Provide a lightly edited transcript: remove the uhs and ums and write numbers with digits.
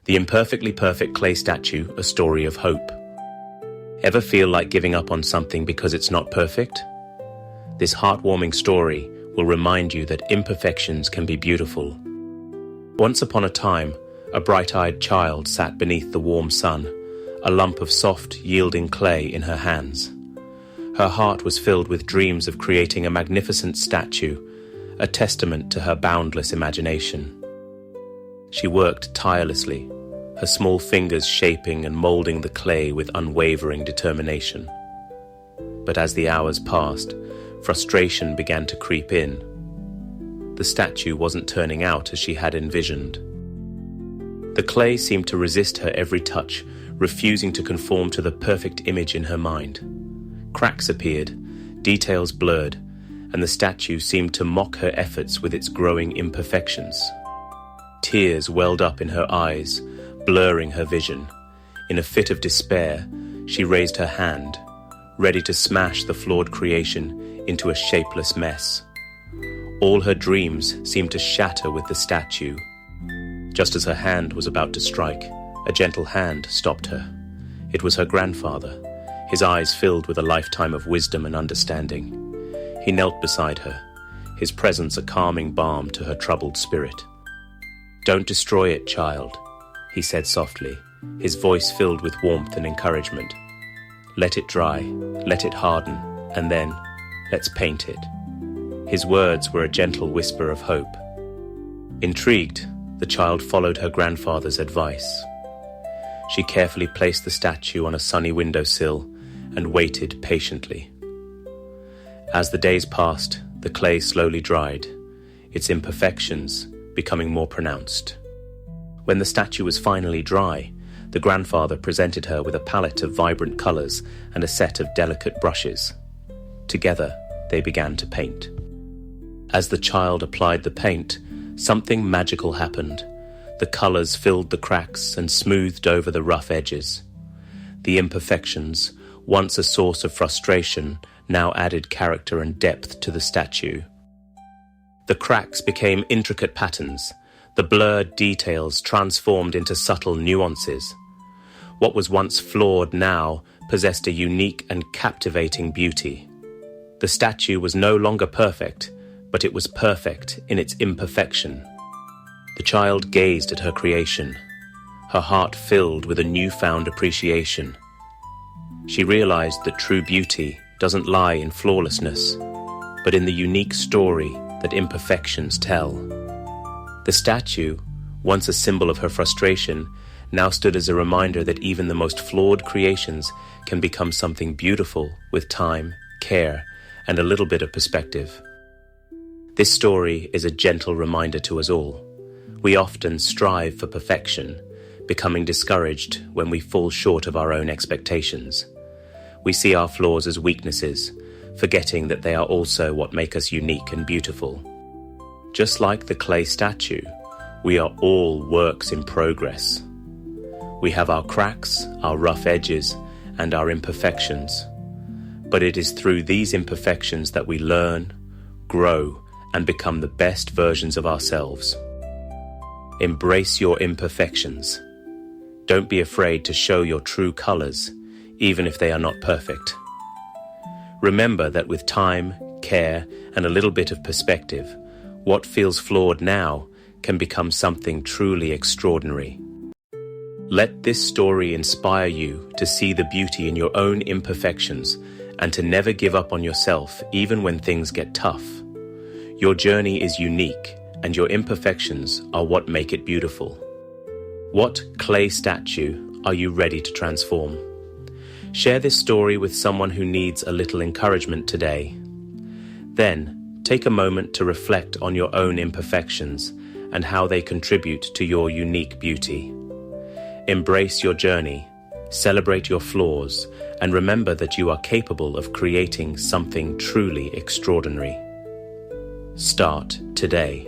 The Imperfectly Perfect Clay Statue, a story of hope. Ever feel like giving up on something because it's not perfect? This heartwarming story will remind you that imperfections can be beautiful. Once upon a time, a bright-eyed child sat beneath the warm sun, a lump of soft, yielding clay in her hands. Her heart was filled with dreams of creating a magnificent statue, a testament to her boundless imagination. She worked tirelessly, her small fingers shaping and moulding the clay with unwavering determination. But as the hours passed, frustration began to creep in. The statue wasn't turning out as she had envisioned. The clay seemed to resist her every touch, refusing to conform to the perfect image in her mind. Cracks appeared, details blurred, and the statue seemed to mock her efforts with its growing imperfections. Tears welled up in her eyes, blurring her vision. In a fit of despair, she raised her hand, ready to smash the flawed creation into a shapeless mess. All her dreams seemed to shatter with the statue. Just as her hand was about to strike, a gentle hand stopped her. It was her grandfather, his eyes filled with a lifetime of wisdom and understanding. He knelt beside her, his presence a calming balm to her troubled spirit. "Don't destroy it, child," he said softly, his voice filled with warmth and encouragement. "Let it dry, let it harden, and then let's paint it." His words were a gentle whisper of hope. Intrigued, the child followed her grandfather's advice. She carefully placed the statue on a sunny windowsill and waited patiently. As the days passed, the clay slowly dried, its imperfections becoming more pronounced. When the statue was finally dry, the grandfather presented her with a palette of vibrant colors and a set of delicate brushes. Together, they began to paint. As the child applied the paint, something magical happened. The colors filled the cracks and smoothed over the rough edges. The imperfections, once a source of frustration, now added character and depth to the statue. The cracks became intricate patterns. The blurred details transformed into subtle nuances. What was once flawed now possessed a unique and captivating beauty. The statue was no longer perfect, but it was perfect in its imperfection. The child gazed at her creation, her heart filled with a newfound appreciation. She realized that true beauty doesn't lie in flawlessness, but in the unique story that imperfections tell. The statue, once a symbol of her frustration, now stood as a reminder that even the most flawed creations can become something beautiful with time, care, and a little bit of perspective. This story is a gentle reminder to us all. We often strive for perfection, becoming discouraged when we fall short of our own expectations. We see our flaws as weaknesses, forgetting that they are also what make us unique and beautiful. Just like the clay statue, we are all works in progress. We have our cracks, our rough edges, and our imperfections. But it is through these imperfections that we learn, grow, and become the best versions of ourselves. Embrace your imperfections. Don't be afraid to show your true colors, even if they are not perfect. Remember that with time, care, and a little bit of perspective, what feels flawed now can become something truly extraordinary. Let this story inspire you to see the beauty in your own imperfections and to never give up on yourself even when things get tough. Your journey is unique, and your imperfections are what make it beautiful. What clay statue are you ready to transform? Share this story with someone who needs a little encouragement today. Then, take a moment to reflect on your own imperfections and how they contribute to your unique beauty. Embrace your journey, celebrate your flaws, and remember that you are capable of creating something truly extraordinary. Start today.